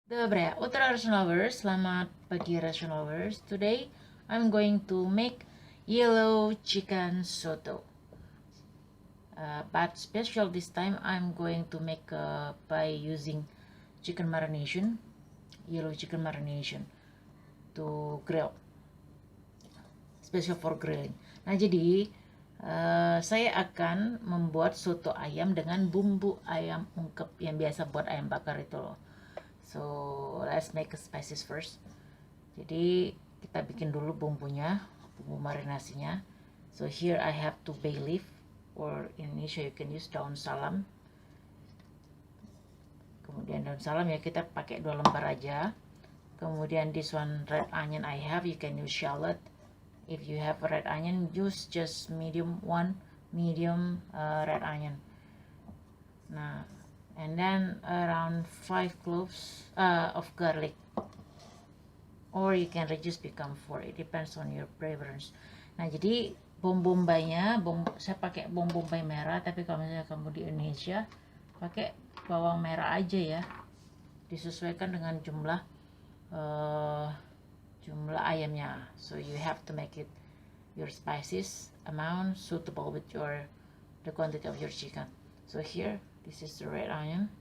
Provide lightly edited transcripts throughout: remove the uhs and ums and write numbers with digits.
Dobre utro Russian lovers, selamat pagi Russian lovers. Today I'm going to make yellow chicken soto. But special this time I'm going to make by using chicken marination, yellow chicken marination to grill, special for grilling. Nah jadi saya akan membuat soto ayam dengan bumbu ayam ungkep yang biasa buat ayam bakar itu loh. So let's make a spices first. Jadi kita bikin dulu bumbunya, bumbu marinasinya. So here I have two bay leaf, or in Indonesia you can use daun salam. Kemudian daun salam ya kita pakai 2 lembar aja. Kemudian this one red onion I have, you can use shallot. If you have red onion, use just medium red onion. Nah, and then around 5 cloves of garlic. Or you can reduce become 4, it depends on your preference. Nah jadi bom bombaynya, saya pakai bom bombay merah, tapi kalau misalnya kamu di Indonesia pakai bawang merah aja ya, disesuaikan dengan jumlah ayamnya. So you have to make it your spices amount suitable with the quantity of your chicken. So here this is the red onion,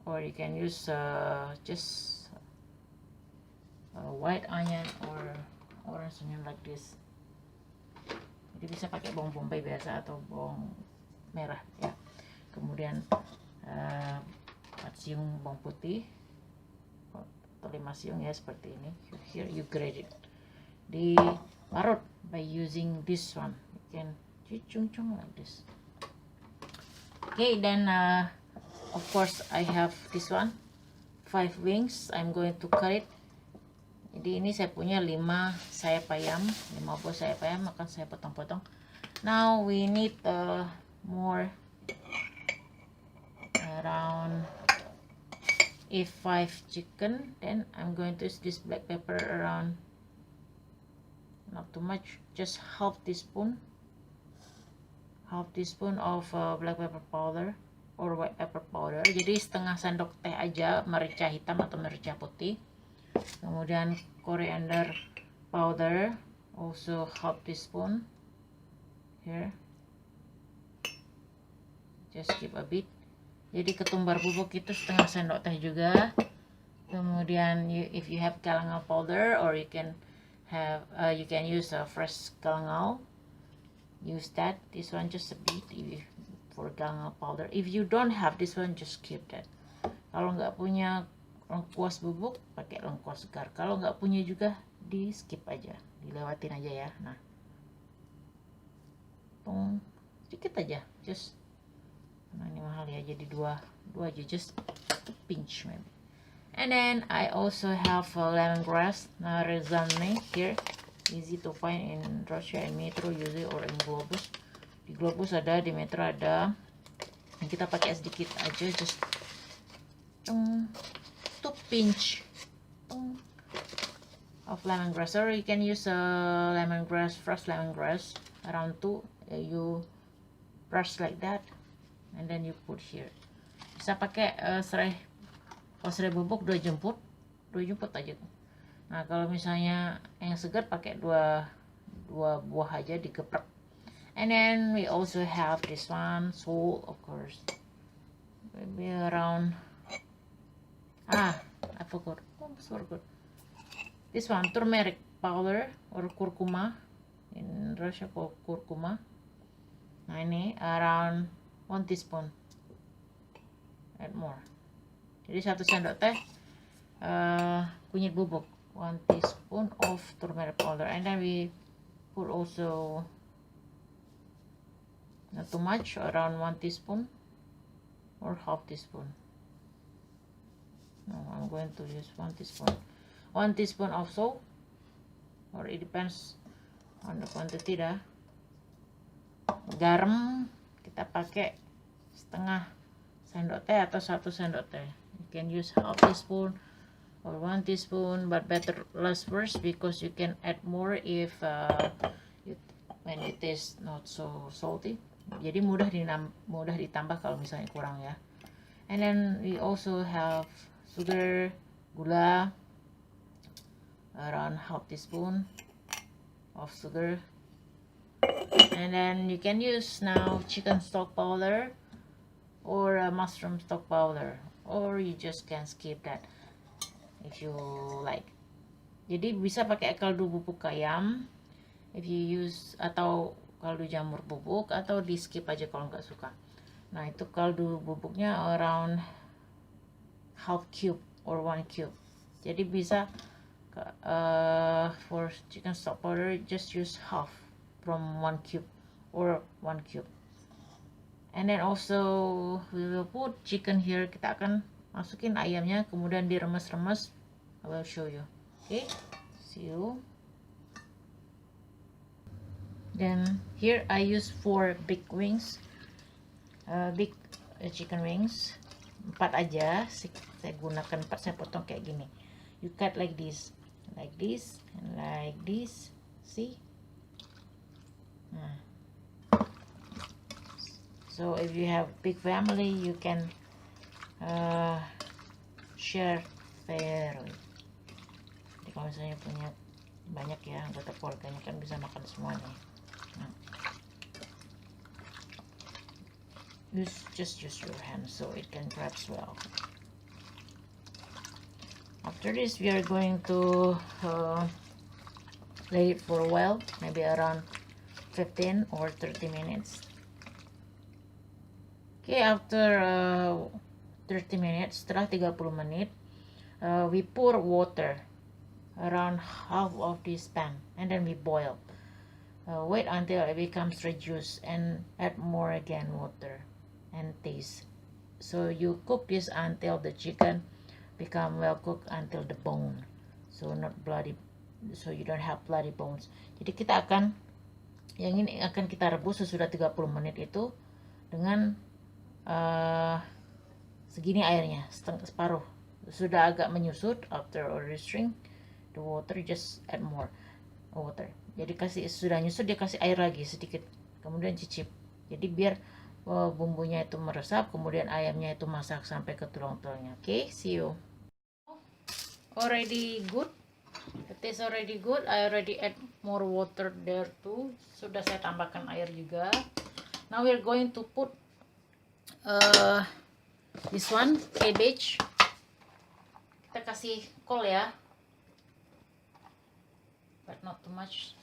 or you can use just white onion or orange onion like this. Jadi bisa pakai bawang bombay biasa atau bawang merah ya. Kemudian 4 siung bawang putih atau 5 siung ya, seperti ini. Here you grate it, diparut by using this one. You can cucung like this. Okay, then of course I have this one, 5 wings. I'm going to cut it. Jadi ini saya punya 5 sayap ayam, 5 buah sayap ayam, akan saya potong-potong. Now we need more, around 5 chicken. Then I'm going to use this black pepper around, not too much, just half teaspoon of black pepper powder or white pepper powder. Jadi setengah sendok teh aja merica hitam atau merica putih. Kemudian coriander powder, also half teaspoon here, just give a bit. Jadi ketumbar bubuk itu setengah sendok teh juga. Kemudian if you have galangal powder, or you can use a fresh galangal, use that. This one just a bit for galangal powder. If you don't have this one, just keep that. Kalau nggak punya lengkuas bubuk, pakai lengkuas segar. Kalau nggak punya juga, di skip aja, dilewatin aja ya. Nah, sedikit aja, just, nah ini mahal ya, jadi dua aja, just pinch maybe. And then I also have lemongrass, Rezane here, easy to find in Russia and Metro usually, or in Globus. Di Globus ada, di Metro ada. Kita pakai sedikit aja, just to pinch of lemongrass, or you can use lemongrass, fresh lemongrass, around 2. You brush like that, and then you put here. Bisa pakai kalau serai bubuk 2 jemput aja. Nah kalau misalnya yang segar pakai 2 buah aja, digeprek. And then we also have this one, salt of course, maybe around, I forgot. This one, turmeric powder or kurkuma, in Russia called kurkuma. Nah ini around 1 teaspoon. Add more. Jadi 1 sendok teh kunyit bubuk, 1 teaspoon of turmeric powder. And then we put also, not too much, around 1 teaspoon or half teaspoon. No, I'm going to use 1 teaspoon. 1 teaspoon of salt, or it depends on the quantity dah. Garam kita pakai setengah sendok teh atau 1 sendok teh. You can use half teaspoon or 1 teaspoon, but better less first, because you can add more if when it is not so salty. Jadi mudah ditambah kalau misalnya kurang ya. And then we also have sugar, gula, around half teaspoon of sugar, and then you can use now chicken stock powder or mushroom stock powder, or you just can skip that if you like. Jadi bisa pakai kaldu bubuk ayam if you use, atau kaldu jamur bubuk, atau di skip aja kalau nggak suka. Nah itu kaldu bubuknya around half cube or 1 cube. Jadi bisa for chicken stock powder just use half from 1 cube or 1 cube. And then also we will put chicken here. Kita akan masukin ayamnya, kemudian diremes-remes. I will show you. Okay, see you. Then here I use 4 big wings, big chicken wings, 4 aja. Saya gunakan 4, saya potong kayak gini. You cut like this, and like this. See? Nah. So if you have big family, you can share fairly. Jadi kalau misalnya punya banyak ya anggota keluarganya, kan bisa makan semuanya. Nah. Just use your hand so it can grasp well. After this, we are going to let it for a while, maybe around 15 or 30 minutes. Okay, after 30 minutes, setelah 30 menit, we pour water around half of this pan, and then we boil. Wait until it becomes reduced and add more again water and taste. So you cook this until the chicken become well cooked until the bone, so not bloody, so you don't have bloody bones. Jadi kita akan, yang ini akan kita rebus sesudah 30 menit itu dengan segini airnya, separuh. Sudah agak menyusut, after ordering the water, just add more water. Jadi sudah nyusut, dia kasih air lagi sedikit, kemudian cicip. Jadi biar bumbunya itu meresap, kemudian ayamnya itu masak sampai ke tulang-tulangnya. Okay, see you. Already good. It is already good. I already add more water there too. Sudah saya tambahkan air juga. Now we're going to put this one, cabbage. Kita kasih kol ya, but not too much.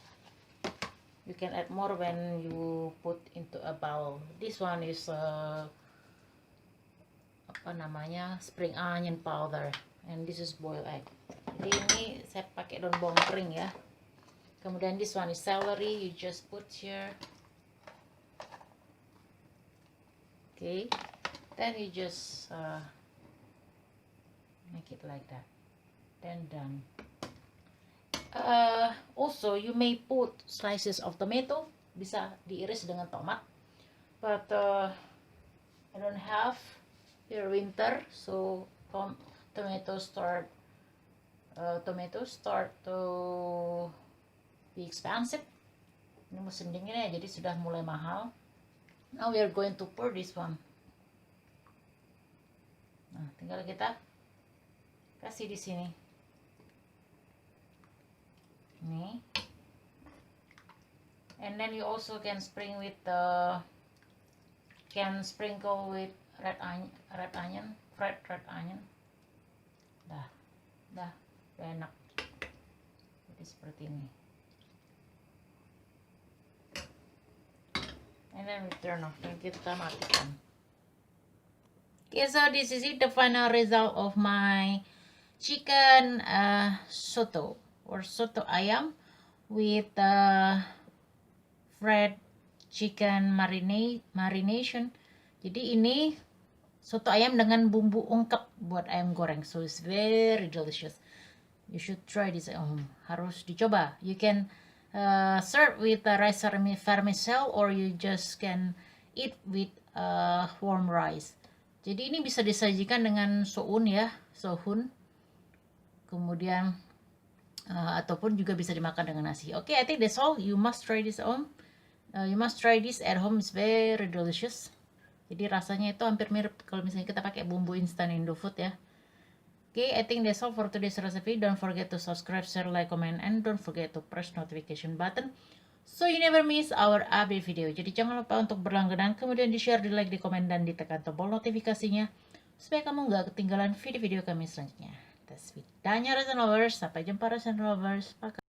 You can add more when you put into a bowl. This one is apa namanya, spring onion powder, and this is boiled egg. Jadi ini saya pakai daun bawang kering ya. Kemudian this one is celery. You just put here. Okay, then you just make it like that, then done. Also you may put slices of tomato, bisa diiris dengan tomat, but I don't have here winter, so tomatoes start to be expensive. Ini musim dingin ya, jadi sudah mulai mahal. Now we are going to pour this one. Nah, tinggal kita kasih di sini. Ini. And then you also can sprinkle with red onion. Dah enak. Jadi seperti ini. And then we turn off, dan kita matikan. Okay, so this is it, the final result of my chicken soto or soto ayam with fried chicken marination. Jadi ini soto ayam dengan bumbu ungkep buat ayam goreng, so it's very delicious. You should try this at home. Harus dicoba. You can serve with rice vermicell, or you just can eat with warm rice. Jadi ini bisa disajikan dengan soun ya, sohun. Kemudian ataupun juga bisa dimakan dengan nasi. Okay, I think that's all. You must try this at home. At home. It's very delicious. Jadi rasanya itu hampir mirip kalau misalnya kita pakai bumbu instan Indofood ya. Okay, I think that's all for today's recipe. Don't forget to subscribe, share, like, comment, and don't forget to press notification button so you never miss our update video. Jadi jangan lupa untuk berlangganan, kemudian di-share, di-like, di-komen, dan ditekan tombol notifikasinya supaya kamu nggak ketinggalan video-video kami selanjutnya. That's it. Danya Resin Lovers. Sampai jumpa Resin Lovers. Bye.